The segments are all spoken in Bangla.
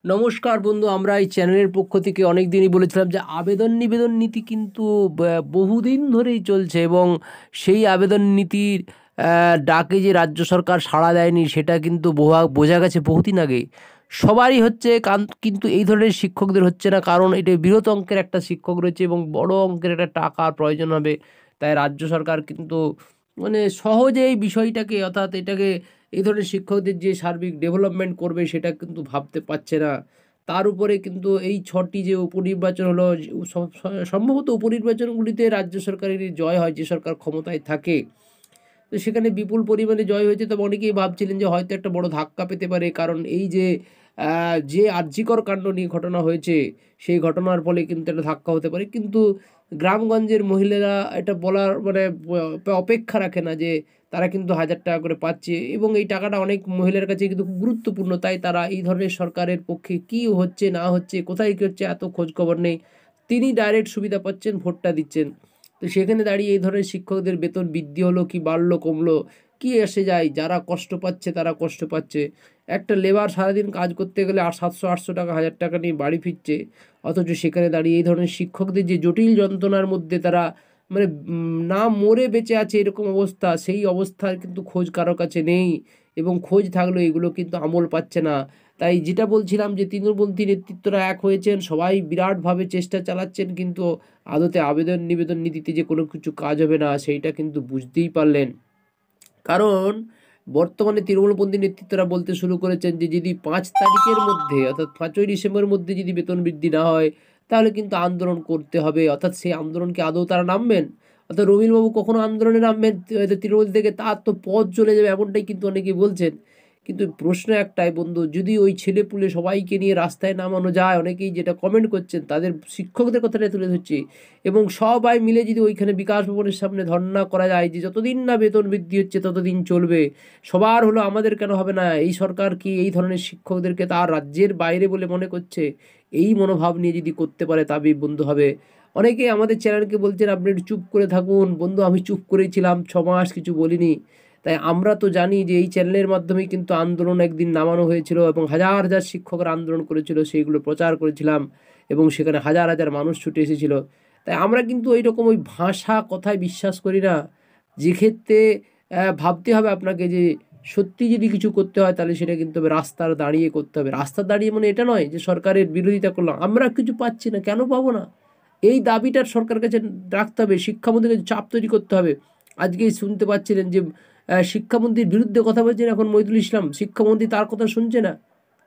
নমস্কার বন্ধু, আমরা এই চ্যানেলের পক্ষ থেকে অনেক দিনই বলেছিলাম যে আবেদন নিবেদন নীতি কিন্তু বহুদিন ধরেই চলছে, এবং সেই আবেদন নীতির ডাকে যে রাজ্য সরকার সাড়া দেয়নি সেটা কিন্তু বোঝা গেছে বহুদিন আগে। সবারই হচ্ছে কিন্তু এই ধরনের শিক্ষকদের হচ্ছে না, কারণ এটা বৃহৎ অঙ্কের একটা শিক্ষক রয়েছে এবং বড় অঙ্কের একটা টাকার প্রয়োজন হবে। তাই রাজ্য সরকার কিন্তু মানে সহজে এই বিষয়টাকে, অর্থাৎ এটাকে এই ধরনের শিক্ষকদের যে সার্বিক ডেভেলপমেন্ট করবে সেটা কিন্তু ভাবতে পারছে না। তার উপরে কিন্তু এই ৬টি যে উপনির্বাচন হলো, সম্ভবত উপনির্বাচনগুলিতে রাজ্য সরকারেরই জয় হয়, যে সরকার ক্ষমতায় থাকে। তো সেখানে বিপুল পরিমাণে জয় হয়েছে, তবে অনেকেই ভাবছিলেন যে হয়তো একটা বড় ধাক্কা পেতে পারে, কারণ এই যে আর্যিকর কাণ্ড নিয়ে ঘটনা হয়েছে সেই ঘটনার ফলে কিন্তু একটা ধাক্কা হতে পারে। কিন্তু গ্রামগঞ্জের মহিলারা এটা বলার মানে অপেক্ষা রাখে না যে তারা কিন্তু ১,০০০ টাকা করে পাচ্ছে, এবং এই টাকাটা অনেক মহিলার কাছে কিন্তু খুব গুরুত্বপূর্ণ। তাই তারা এই ধরনের সরকারের পক্ষে কি হচ্ছে না হচ্ছে, কোথায় কী হচ্ছে এত খোঁজ খবর নেই। তিনি ডাইরেক্ট সুবিধা পাচ্ছেন, ভোটটা দিচ্ছেন। তো সেখানে দাঁড়িয়ে এই ধরনের শিক্ষকদের বেতন বৃদ্ধি হলো কি বাড়লো কমলো কি এসে যায়, যারা কষ্ট পাচ্ছে তারা কষ্ট পাচ্ছে। একটা লেবার সারাদিন কাজ করতে গেলে ৭০০-৮০০ টাকা ১,০০০ টাকা নিয়ে বাড়ি ফিরছে, অথচ সেখানে দাঁড়িয়ে এই ধরনের শিক্ষকদের যে জটিল যন্ত্রণার মধ্যে তারা মানে না মরে বেঁচে আছে এরকম অবস্থা, সেই অবস্থার কিন্তু খোঁজ কারো কাছে নেই, এবং খোঁজ থাকলেও এগুলো কিন্তু আমল পাচ্ছে না। তাই যেটা বলছিলাম যে তৃণমূলপন্থী নেতৃত্বরা এক হয়েছেন, সবাই বিরাটভাবে চেষ্টা চালাচ্ছেন, কিন্তু আদতে আবেদন নিবেদন নীতিতে যে কোনো কিছু কাজ হবে না সেইটা কিন্তু বুঝতেই পারলেন। কারণ বর্তমানে তৃণমূলপন্থী নেতৃত্বরা বলতে শুরু করেছেন যে যদি ৫ তারিখের মধ্যে, অর্থাৎ ৫ই ডিসেম্বরের মধ্যে যদি বেতন বৃদ্ধি না হয় তাহলে কিন্তু আন্দোলন করতে হবে। অর্থাৎ সেই আন্দোলনকে আদৌ তারা নামবেন? অর্থাৎ রবিনবাবু কখনো আন্দোলনে নামবেন তৃণমূল থেকে, তার তো পদ চলে যাবে, এমনটাই কিন্তু অনেকেই বলছেন। কিন্তু প্রশ্ন একটাই বন্ধু, যদি ওই ছেলেপুলে সবাইকে নিয়ে রাস্তায় নামানো যায়, অনেকেই যেটা কমেন্ট করছেন তাদের শিক্ষকদের কথাটা তুলে ধরছি, এবং সবাই মিলে যদি ওইখানে বিকাশ ভবনের সামনে ধর্ণা করা যায় যে যতদিন না বেতন বৃদ্ধি হচ্ছে ততদিন চলবে, সবার হলো আমাদের কেন হবে না, এই সরকার কি এই ধরনের শিক্ষকদেরকে তার রাজ্যের বাইরে বলে মনে করছে, এই মনোভাব নিয়ে যদি করতে পারে তবেই বন্ধু হবে। অনেকে আমাদের চ্যানেলকে বলছেন আপনি একটু চুপ করে থাকুন। বন্ধু, আমি চুপ করেই ছিলাম, ৬ মাস কিছু বলিনি। তাই আমরা তো জানি যে এই চ্যানেলের মাধ্যমেই কিন্তু আন্দোলন একদিন নামানো হয়েছিল, এবং হাজার হাজার শিক্ষকরা আন্দোলন করেছিল, সেইগুলো প্রচার করেছিলাম, এবং সেখানে হাজার হাজার মানুষ ছুটে এসেছিল। তাই আমরা কিন্তু ওইরকম ওই ভাষা কথায় বিশ্বাস করি না, যে ক্ষেত্রে ভাবতে হবে আপনাকে যে সত্যি যদি কিছু করতে হয় তাহলে সেটা কিন্তু হবে রাস্তার দাঁড়িয়ে করতে হবে। রাস্তার দাঁড়িয়ে মানে এটা নয় যে সরকারের বিরোধিতা করলাম, আমরা কিছু পাচ্ছি না কেন পাবো না, এই দাবিটার সরকার কাছে রাখতে হবে, শিক্ষামন্ত্রীর কাছে চাপ তৈরি করতে হবে। আজকেই শুনতে পাচ্ছিলেন যে শিক্ষামন্ত্রীর বিরুদ্ধে কথা বলছেন এখন মহিদুল ইসলাম, শিক্ষামন্ত্রী তার কথা শুনছে না।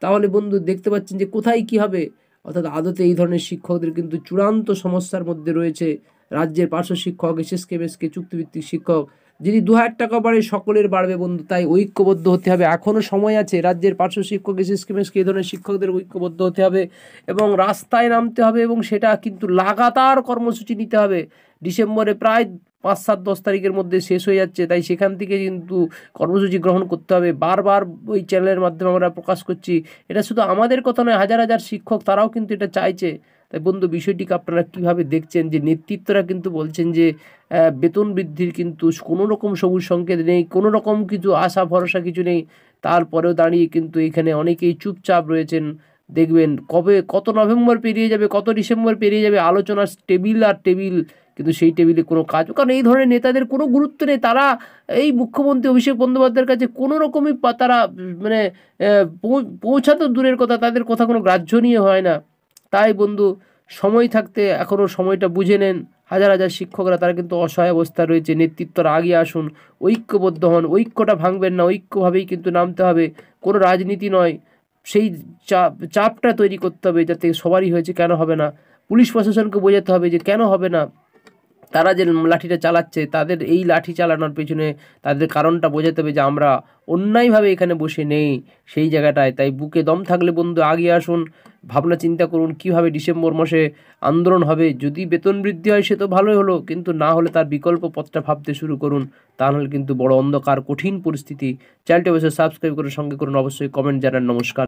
তাহলে বন্ধু দেখতে পাচ্ছেন যে কোথায় কি হবে। অর্থাৎ আদতে এই ধরনের শিক্ষকদের কিন্তু চূড়ান্ত সমস্যার মধ্যে রয়েছে। রাজ্যের পার্শ্ব শিক্ষক, এসএসকে মেসকে চুক্তিভিত্তিক শিক্ষক, যদি ২,০০০ টাকা বাড়ে সকলের বাড়বে বন্ধু। তাই ঐক্যবদ্ধ হতে হবে, এখনও সময় আছে। রাজ্যের পার্শ্ব শিক্ষক, এসএসকে মেসকে এই ধরনের শিক্ষকদের ঐক্যবদ্ধ হতে হবে এবং রাস্তায় নামতে হবে, এবং সেটা কিন্তু লাগাতার কর্মসূচি নিতে হবে। ডিসেম্বরে প্রায় ৫, ৭, ১০ তারিখের মধ্যে শেষ হয়ে যাচ্ছে, তাই সেখান থেকে কিন্তু কর্মসূচি গ্রহণ করতে হবে। বারবার ওই চ্যানেলের মাধ্যমে আমরা প্রকাশ করছি, এটা শুধু আমাদের কথা নয়, হাজার হাজার শিক্ষক তারাও কিন্তু এটা চাইছে। তাই বন্ধু, বিষয়টিকে আপনারা কীভাবে দেখছেন? যে নেতৃত্বরা কিন্তু বলছেন যে বেতন বৃদ্ধির কিন্তু কোনো রকম সবুজ সংকেত নেই, কোনো রকম কিছু আশা ভরসা কিছু নেই, তারপরেও দাঁড়িয়ে কিন্তু এখানে অনেকেই চুপচাপ রয়েছেন। দেখবেন কবে কত নভেম্বর পেরিয়ে যাবে, কত ডিসেম্বর পেরিয়ে যাবে, আলোচনার টেবিল আর টেবিল, কিন্তু সেই টেবিলে কোনো কাজ, কারণ এই ধরনের নেতাদের কোনো গুরুত্ব নেই। তারা এই মুখ্যমন্ত্রী অভিষেক বন্দ্যোপাধ্যায়ের কাছে কোনো রকমই তারা মানে পৌঁছাতো দূরের কথা, তাদের কথা কোনো গ্রাহ্য নিয়ে হয় না। তাই বন্ধু, সময় থাকতে এখনও সময়টা বুঝে নেন। হাজার হাজার শিক্ষকরা তারা কিন্তু অসহায় অবস্থা রয়েছে, নেতৃত্বরা আগে আসুন, ঐক্যবদ্ধ হন, ঐক্যটা ভাঙবেন না, ঐক্যভাবেই কিন্তু নামতে হবে, কোনো রাজনীতি নয়। সেই চাপটা তৈরি করতে হবে যাতে সবারই হয়েছে কেন হবে না, পুলিশ প্রশাসনকে বোঝাতে হবে যে কেন হবে না, তারা যে লাঠিটা চালাচ্ছে তাদের এই লাঠি চালানোর পেছনে তাদের কারণটা বোঝাতে হবে যে আমরা অন্যায়ভাবে এখানে বসে নেই সেই জায়গাটায়। তাই বুকে দম থাকলে বন্ধু আগে আসুন, ভাবনা চিন্তা করুন কীভাবে ডিসেম্বর মাসে আন্দোলন হবে। যদি বেতন বৃদ্ধি হয় সে তো ভালোই হলো, কিন্তু না হলে তার বিকল্প পথটা ভাবতে শুরু করুন, তাহলে কিন্তু বড় অন্ধকার কঠিন পরিস্থিতি। চ্যানেলটি অবশ্যই সাবস্ক্রাইব করে সঙ্গে করুন, অবশ্যই কমেন্ট জানান। নমস্কার।